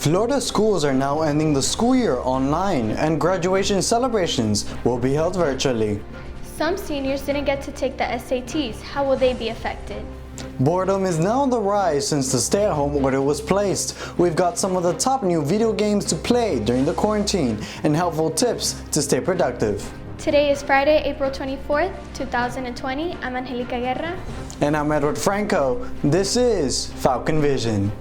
Florida schools are now ending the school year online, and graduation celebrations will be held virtually. Some seniors didn't get to take the SATs. How will they be affected? Boredom is now on the rise since the stay-at-home order was placed. We've got some of the top new video games to play during the quarantine and helpful tips to stay productive. Today is Friday, April 24th, 2020. I'm Angelica Guerra. And I'm Edward Franco. This is Falcon Vision.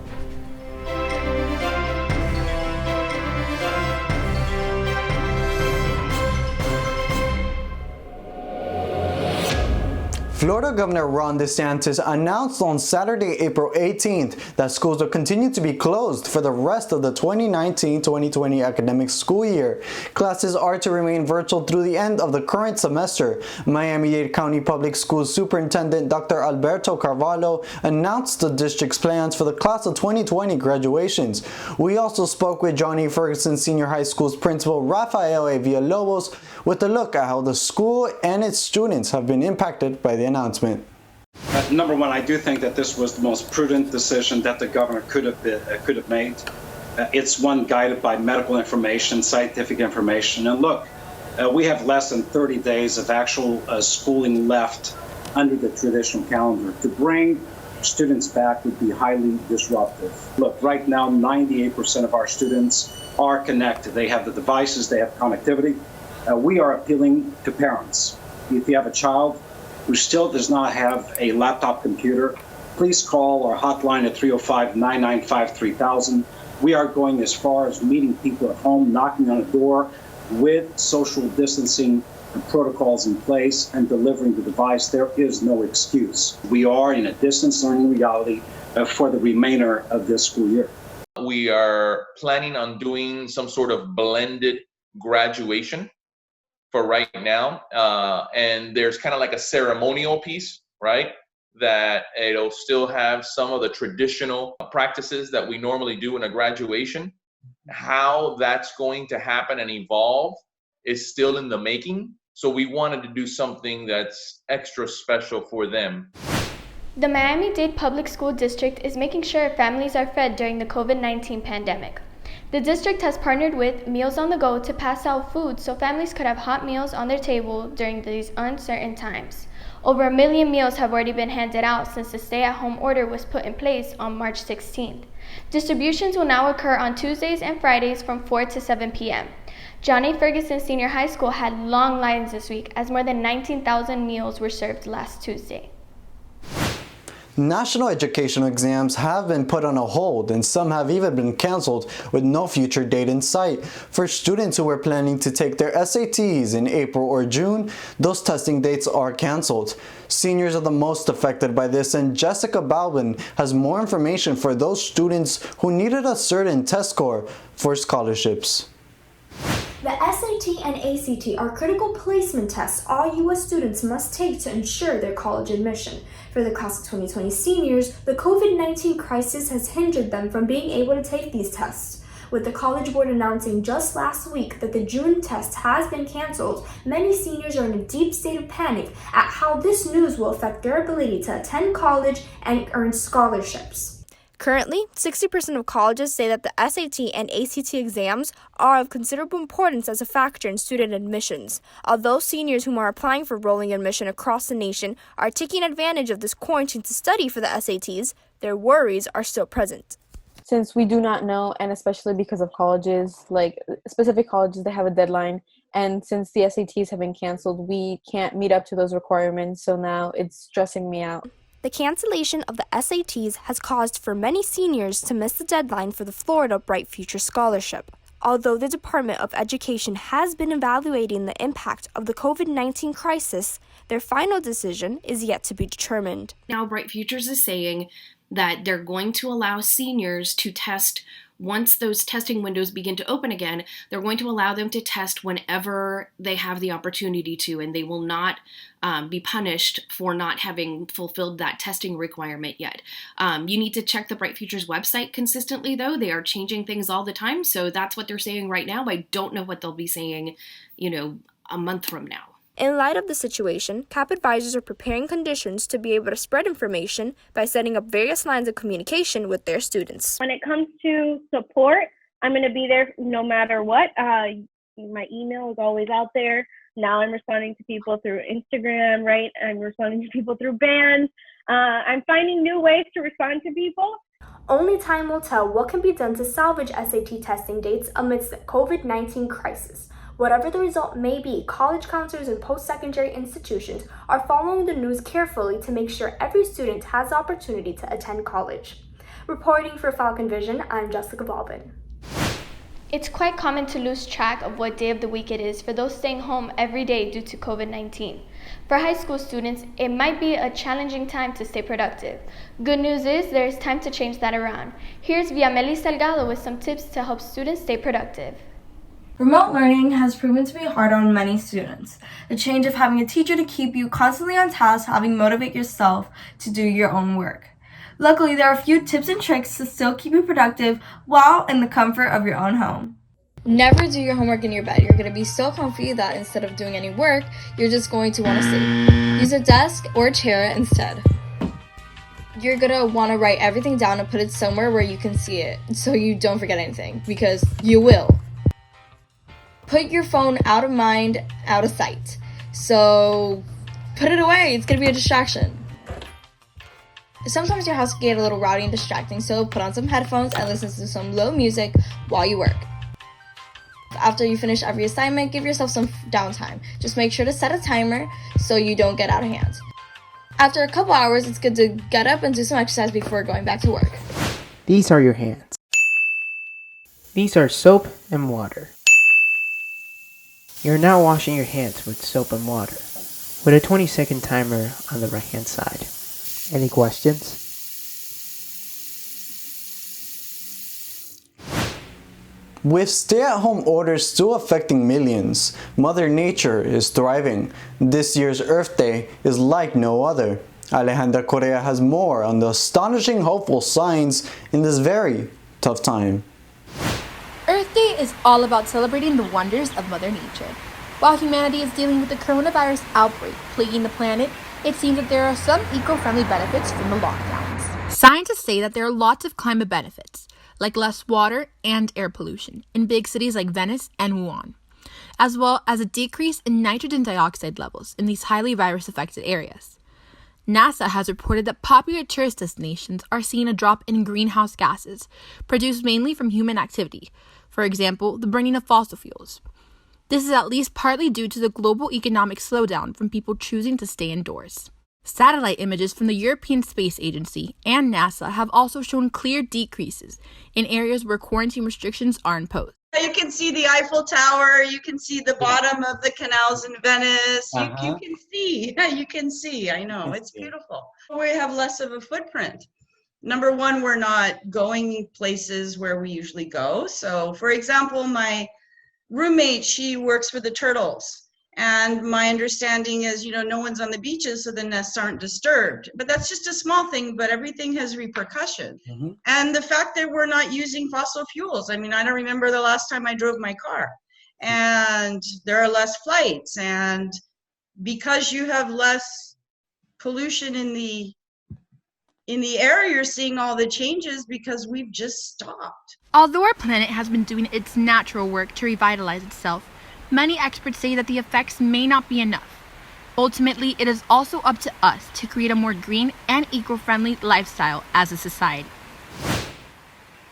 Florida Governor Ron DeSantis announced on Saturday, April 18th, that schools will continue to be closed for the rest of the 2019-2020 academic school year. Classes are to remain virtual through the end of the current semester. Miami-Dade County Public Schools Superintendent Dr. Alberto Carvalho announced the district's plans for the class of 2020 graduations. We also spoke with Johnny Ferguson Senior High School's principal Rafael A. Villalobos with a look at how the school and its students have been impacted by the announcement. Number one, I do think that this was the most prudent decision that the governor could have made. It's one guided by medical information, scientific information. And look, we have less than 30 days of actual schooling left under the traditional calendar. To bring students back would be highly disruptive. Look, right now, 98% of our students are connected. They have the devices, they have connectivity. We are appealing to parents. If you have a child who still does not have a laptop computer, please call our hotline at 305-995-3000. We are going as far as meeting people at home, knocking on a door with social distancing protocols in place and delivering the device. There is no excuse. We are in a distance learning reality for the remainder of this school year. We are planning on doing some sort of blended graduation for right now, and there's kind of like a ceremonial piece, right? That it'll still have some of the traditional practices that we normally do in a graduation. How that's going to happen and evolve is still in the making. So we wanted to do something that's extra special for them. The Miami-Dade Public School District is making sure families are fed during the COVID-19 pandemic. The district has partnered with Meals on the Go to pass out food so families could have hot meals on their table during these uncertain times. Over 1 million meals have already been handed out since the stay-at-home order was put in place on March 16th. Distributions will now occur on Tuesdays and Fridays from 4 to 7 p.m. Johnny Ferguson Senior High School had long lines this week as more than 19,000 meals were served last Tuesday. National educational exams have been put on a hold, and some have even been canceled with no future date in sight. For students who were planning to take their SATs in April or June, those testing dates are canceled. Seniors are the most affected by this, and Jessica Balvin has more information for those students who needed a certain test score for scholarships. The SAT and ACT are critical placement tests all U.S. students must take to ensure their college admission. For the class of 2020 seniors, the COVID-19 crisis has hindered them from being able to take these tests. With the College Board announcing just last week that the June test has been canceled, many seniors are in a deep state of panic at how this news will affect their ability to attend college and earn scholarships. Currently, 60% of colleges say that the SAT and ACT exams are of considerable importance as a factor in student admissions. Although seniors who are applying for rolling admission across the nation are taking advantage of this quarantine to study for the SATs, their worries are still present. Since we do not know, and especially because of colleges, like specific colleges, they have a deadline, and since the SATs have been canceled, we can't meet up to those requirements, so now it's stressing me out. The cancellation of the SATs has caused for many seniors to miss the deadline for the Florida Bright Future Scholarship. Although the Department of Education has been evaluating the impact of the COVID-19 crisis, their final decision is yet to be determined. Now Bright Futures is saying that they're going to allow seniors to test once those testing windows begin to open again. They're going to allow them to test whenever they have the opportunity to, and they will not be punished for not having fulfilled that testing requirement yet. You need to check the Bright Futures website consistently, though. They are changing things all the time, so that's what they're saying right now. I don't know what they'll be saying, a month from now. In light of the situation, CAP advisors are preparing conditions to be able to spread information by setting up various lines of communication with their students. When it comes to support, I'm going to be there no matter what. My email is always out there. Now I'm responding to people through Instagram, right? I'm responding to people through bands. I'm finding new ways to respond to people. Only time will tell what can be done to salvage SAT testing dates amidst the COVID-19 crisis. Whatever the result may be, college counselors and post-secondary institutions are following the news carefully to make sure every student has the opportunity to attend college. Reporting for Falcon Vision, I'm Jessica Balvin. It's quite common to lose track of what day of the week it is for those staying home every day due to COVID-19. For high school students, it might be a challenging time to stay productive. Good news is there is time to change that around. Here's Viameli Salgado with some tips to help students stay productive. Remote learning has proven to be hard on many students. The change of having a teacher to keep you constantly on task, having motivate yourself to do your own work. Luckily, there are a few tips and tricks to still keep you productive while in the comfort of your own home. Never do your homework in your bed. You're going to be so comfy that instead of doing any work, you're just going to want to sleep. Use a desk or a chair instead. You're going to want to write everything down and put it somewhere where you can see it so you don't forget anything, because you will. Put your phone out of mind, out of sight. So put it away. It's going to be a distraction. Sometimes your house can get a little rowdy and distracting, so put on some headphones and listen to some low music while you work. After you finish every assignment, give yourself some downtime. Just make sure to set a timer so you don't get out of hand. After a couple hours, it's good to get up and do some exercise before going back to work. These are your hands. These are soap and water. You're now washing your hands with soap and water, with a 20-second timer on the right-hand side. Any questions? With stay-at-home orders still affecting millions, Mother Nature is thriving. This year's Earth Day is like no other. Alejandra Correa has more on the astonishing hopeful signs in this very tough time. Earth Day is all about celebrating the wonders of Mother Nature. While humanity is dealing with the coronavirus outbreak plaguing the planet, it seems that there are some eco-friendly benefits from the lockdowns. Scientists say that there are lots of climate benefits, like less water and air pollution in big cities like Venice and Wuhan, as well as a decrease in nitrogen dioxide levels in these highly virus-affected areas. NASA has reported that popular tourist destinations are seeing a drop in greenhouse gases, produced mainly from human activity, for example, the burning of fossil fuels. This is at least partly due to the global economic slowdown from people choosing to stay indoors. Satellite images from the European Space Agency and NASA have also shown clear decreases in areas where quarantine restrictions are imposed. You can see the Eiffel Tower, you can see the bottom of the canals in Venice, you can see, I know, it's beautiful. We have less of a footprint. Number one, we're not going places where we usually go. So for example, my roommate, she works for the turtles, and my understanding is, no one's on the beaches, so the nests aren't disturbed. But that's just a small thing, but everything has repercussion. And the fact that we're not using fossil fuels, I don't remember the last time I drove my car, and there are less flights, and because you have less pollution in the air, you're seeing all the changes because we've just stopped. Although our planet has been doing its natural work to revitalize itself, many experts say that the effects may not be enough. Ultimately, it is also up to us to create a more green and eco-friendly lifestyle as a society.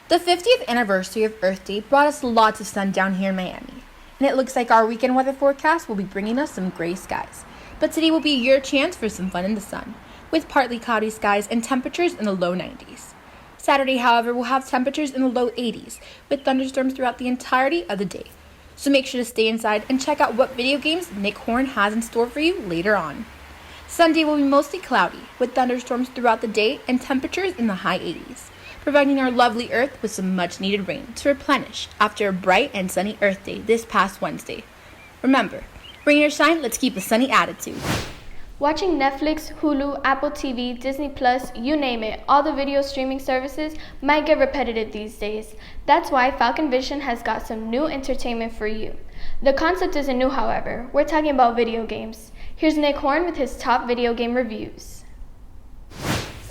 The 50th anniversary of Earth Day brought us lots of sun down here in Miami, and it looks like our weekend weather forecast will be bringing us some gray skies. But today will be your chance for some fun in the sun, with partly cloudy skies and temperatures in the low 90s. Saturday, however, will have temperatures in the low 80s, with thunderstorms throughout the entirety of the day. So make sure to stay inside and check out what video games Nick Horn has in store for you later on. Sunday will be mostly cloudy, with thunderstorms throughout the day and temperatures in the high 80s, providing our lovely Earth with some much-needed rain to replenish after a bright and sunny Earth Day this past Wednesday. Remember, rain or shine, let's keep a sunny attitude. Watching Netflix, Hulu, Apple TV, Disney Plus, you name it, all the video streaming services might get repetitive these days. That's why Falcon Vision has got some new entertainment for you. The concept isn't new, however. We're talking about video games. Here's Nick Horn with his top video game reviews.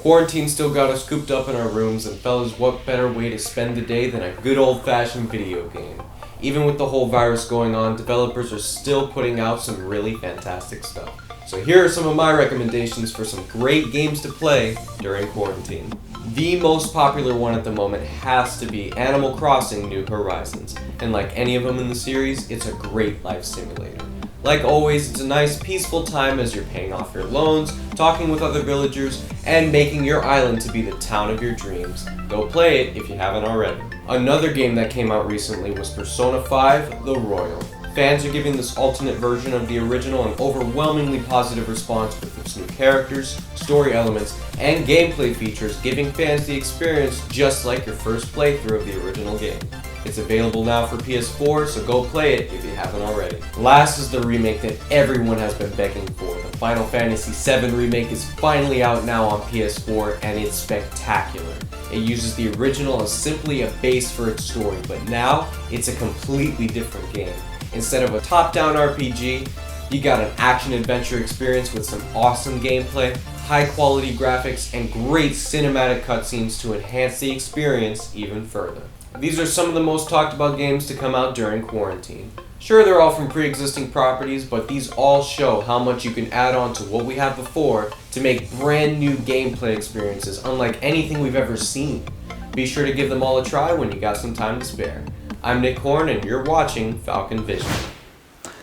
Quarantine still got us cooped up in our rooms, and fellas, what better way to spend the day than a good old-fashioned video game? Even with the whole virus going on, developers are still putting out some really fantastic stuff. So here are some of my recommendations for some great games to play during quarantine. The most popular one at the moment has to be Animal Crossing New Horizons, and like any of them in the series, it's a great life simulator. Like always, it's a nice peaceful time as you're paying off your loans, talking with other villagers, and making your island to be the town of your dreams. Go play it if you haven't already. Another game that came out recently was Persona 5 The Royal. Fans are giving this alternate version of the original an overwhelmingly positive response with its new characters, story elements, and gameplay features, giving fans the experience just like your first playthrough of the original game. It's available now for PS4, so go play it if you haven't already. Last is the remake that everyone has been begging for. The Final Fantasy VII remake is finally out now on PS4, and it's spectacular. It uses the original as simply a base for its story, but now it's a completely different game. Instead of a top-down RPG, you got an action-adventure experience with some awesome gameplay, high-quality graphics, and great cinematic cutscenes to enhance the experience even further. These are some of the most talked about games to come out during quarantine. Sure, they're all from pre-existing properties, but these all show how much you can add on to what we had before to make brand new gameplay experiences unlike anything we've ever seen. Be sure to give them all a try when you got some time to spare. I'm Nick Horn, and you're watching Falcon Vision.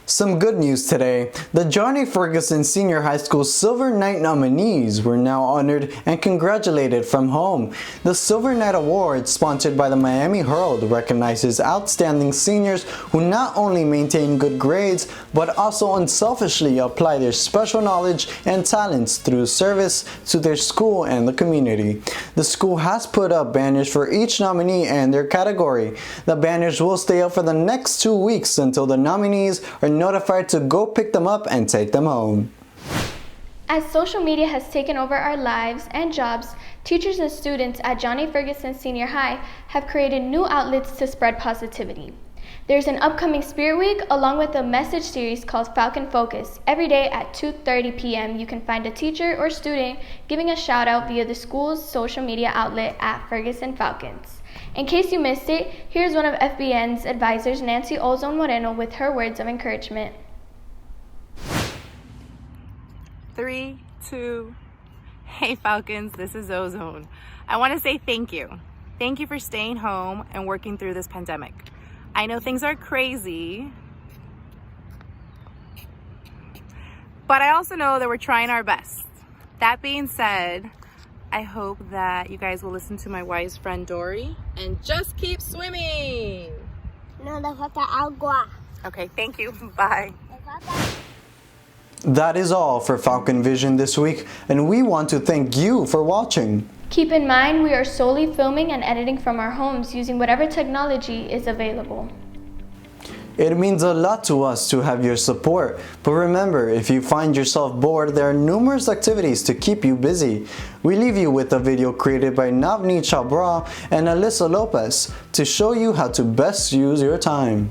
Some good news today. The Johnny Ferguson Senior High School Silver Knight nominees were now honored and congratulated from home. The Silver Knight Award, sponsored by the Miami Herald, recognizes outstanding seniors who not only maintain good grades, but also unselfishly apply their special knowledge and talents through service to their school and the community. The school has put up banners for each nominee and their category. The banners will stay up for the next 2 weeks until the nominees are notified to go pick them up and take them home. As social media has taken over our lives and jobs, teachers and students at Johnny Ferguson Senior High have created new outlets to spread positivity. There's an upcoming Spirit Week along with a message series called Falcon Focus. Every day at 2:30 p.m. you can find a teacher or student giving a shout out via the school's social media outlet at Ferguson Falcons. In case you missed it, here's one of FBN's advisors, Nancy Ozone Moreno, with her words of encouragement. 3, 2, hey Falcons, this is Ozone. I want to say thank you. Thank you for staying home and working through this pandemic. I know things are crazy, but I also know that we're trying our best. That being said, I hope that you guys will listen to my wise friend Dory and just keep swimming. No le falta agua. Okay, thank you. Bye. That is all for Falcon Vision this week, and we want to thank you for watching. Keep in mind we are solely filming and editing from our homes using whatever technology is available. It means a lot to us to have your support, but remember, if you find yourself bored, there are numerous activities to keep you busy. We leave you with a video created by Navni Chabra and Alyssa Lopez to show you how to best use your time.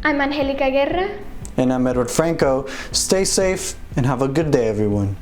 I'm Angelica Guerra. And I'm Edward Franco. Stay safe and have a good day, everyone.